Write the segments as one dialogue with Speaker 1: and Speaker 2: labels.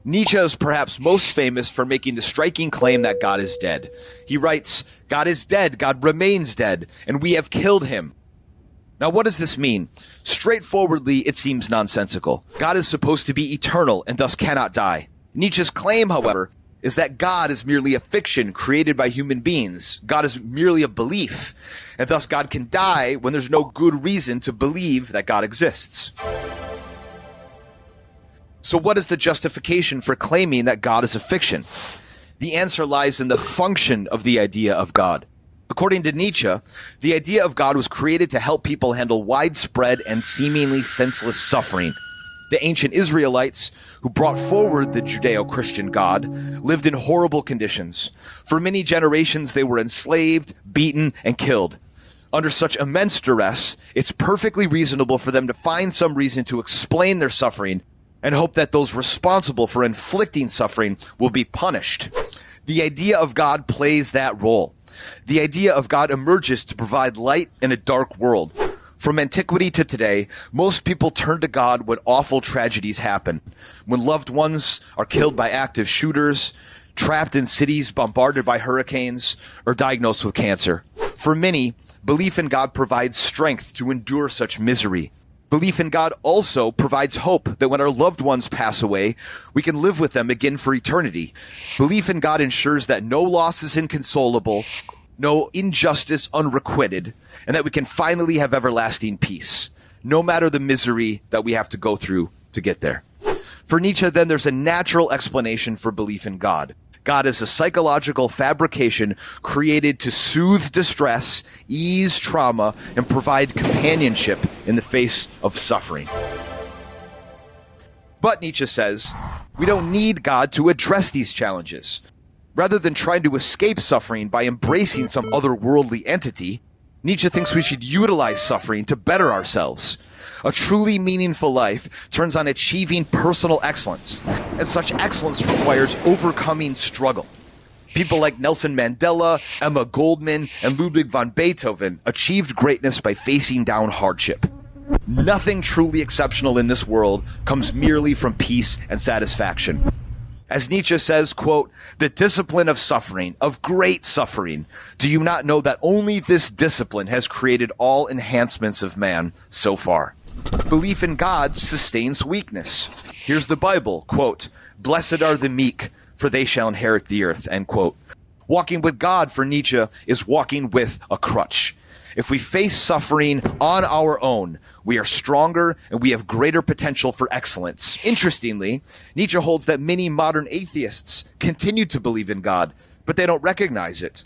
Speaker 1: Nietzsche is perhaps most famous for making the striking claim that God is dead. He writes, "God is dead, God remains dead, and we have killed him." Now, what does this mean? Straightforwardly, it seems nonsensical. God is supposed to be eternal and thus cannot die. Nietzsche's claim, however, is that God is merely a fiction created by human beings. God is merely a belief, and thus God can die when there's no good reason to believe that God exists. So what is the justification for claiming that God is a fiction? The answer lies in the function of the idea of God. According to Nietzsche, the idea of God was created to help people handle widespread and seemingly senseless suffering. The ancient Israelites, who brought forward the Judeo-Christian God, lived in horrible conditions. For many generations, they were enslaved, beaten, and killed. Under such immense duress, it's perfectly reasonable for them to find some reason to explain their suffering and hope that those responsible for inflicting suffering will be punished. The idea of God plays that role. The idea of God emerges to provide light in a dark world. From antiquity to today, most people turn to God when awful tragedies happen, when loved ones are killed by active shooters, trapped in cities bombarded by hurricanes, or diagnosed with cancer. For many, belief in God provides strength to endure such misery. Belief in God also provides hope that when our loved ones pass away, we can live with them again for eternity. Belief in God ensures that no loss is inconsolable, no injustice unrequited, and that we can finally have everlasting peace, no matter the misery that we have to go through to get there. For Nietzsche, then, there's a natural explanation for belief in God. God is a psychological fabrication created to soothe distress, ease trauma, and provide companionship in the face of suffering. But, Nietzsche says, we don't need God to address these challenges. Rather than trying to escape suffering by embracing some otherworldly entity, Nietzsche thinks we should utilize suffering to better ourselves. A truly meaningful life turns on achieving personal excellence, and such excellence requires overcoming struggle. People like Nelson Mandela, Emma Goldman, and Ludwig van Beethoven achieved greatness by facing down hardship. Nothing truly exceptional in this world comes merely from peace and satisfaction. As Nietzsche says, quote, "The discipline of suffering, of great suffering. Do you not know that only this discipline has created all enhancements of man so far?" Belief in God sustains weakness. Here's the Bible, quote, "Blessed are the meek, for they shall inherit the earth," end quote. Walking with God for Nietzsche is walking with a crutch. If we face suffering on our own, we are stronger and we have greater potential for excellence. Interestingly, Nietzsche holds that many modern atheists continue to believe in God, but they don't recognize it.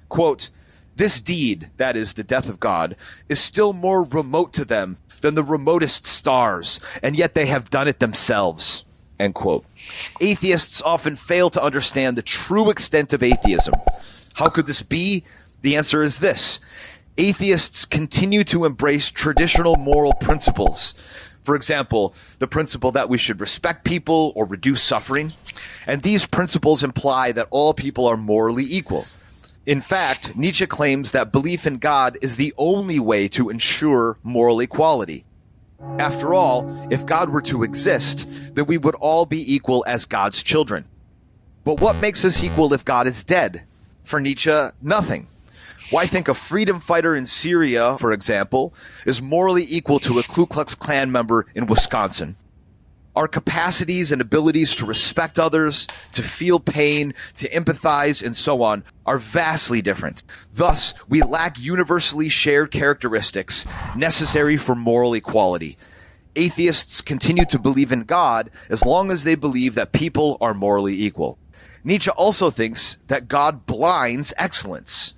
Speaker 1: Quote, "This deed," that is, the death of God, "is still more remote to them than the remotest stars, and yet they have done it themselves," end quote. Atheists often fail to understand the true extent of atheism. How could this be? The answer is this. Atheists continue to embrace traditional moral principles. For example, the principle that we should respect people or reduce suffering. And these principles imply that all people are morally equal. In fact, Nietzsche claims that belief in God is the only way to ensure moral equality. After all, if God were to exist, then we would all be equal as God's children. But what makes us equal if God is dead? For Nietzsche, nothing. Why think a freedom fighter in Syria, for example, is morally equal to a Ku Klux Klan member in Wisconsin? Our capacities and abilities to respect others, to feel pain, to empathize, and so on are vastly different. Thus, we lack universally shared characteristics necessary for moral equality. Atheists continue to believe in God as long as they believe that people are morally equal. Nietzsche also thinks that God blinds excellence.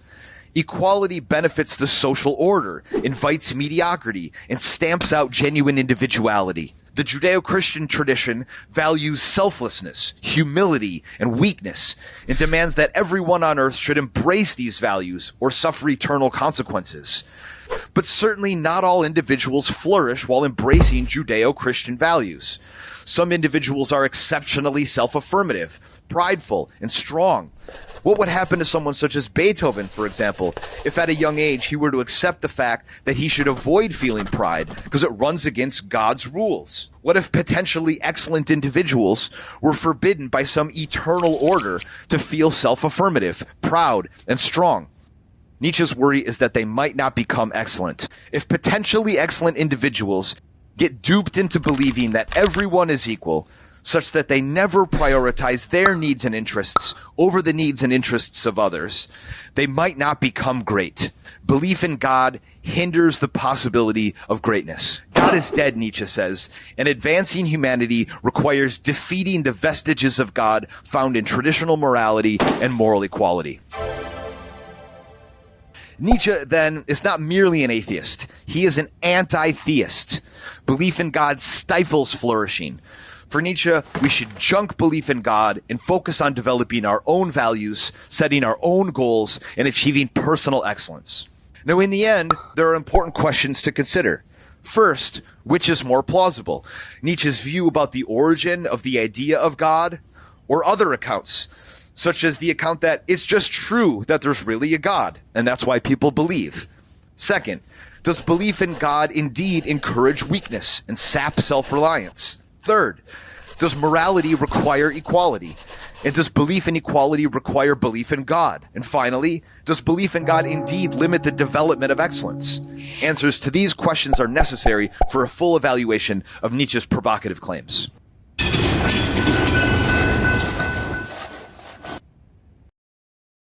Speaker 1: Equality benefits the social order, invites mediocrity, and stamps out genuine individuality. The Judeo-Christian tradition values selflessness, humility, and weakness, and demands that everyone on earth should embrace these values or suffer eternal consequences. but certainly not all individuals flourish while embracing Judeo-Christian values. Some individuals are exceptionally self-affirmative, prideful, and strong. What would happen to someone such as Beethoven, for example, if at a young age he were to accept the fact that he should avoid feeling pride because it runs against God's rules? What if potentially excellent individuals were forbidden by some eternal order to feel self-affirmative, proud, and strong? Nietzsche's worry is that they might not become excellent. If potentially excellent individuals get duped into believing that everyone is equal, such that they never prioritize their needs and interests over the needs and interests of others, they might not become great. Belief in God hinders the possibility of greatness. God is dead, Nietzsche says, and advancing humanity requires defeating the vestiges of God found in traditional morality and moral equality. Nietzsche, then, is not merely an atheist. He is an anti-theist. Belief in God stifles flourishing. For Nietzsche, we should junk belief in God and focus on developing our own values, setting our own goals, and achieving personal excellence. Now, in the end, there are important questions to consider. First, which is more plausible? Nietzsche's view about the origin of the idea of God, or other accounts, such as the account that it's just true that there's really a God, and that's why people believe. Second, does belief in God indeed encourage weakness and sap self-reliance? Third, does morality require equality? And does belief in equality require belief in God? And finally, does belief in God indeed limit the development of excellence? Answers to these questions are necessary for a full evaluation of Nietzsche's provocative claims.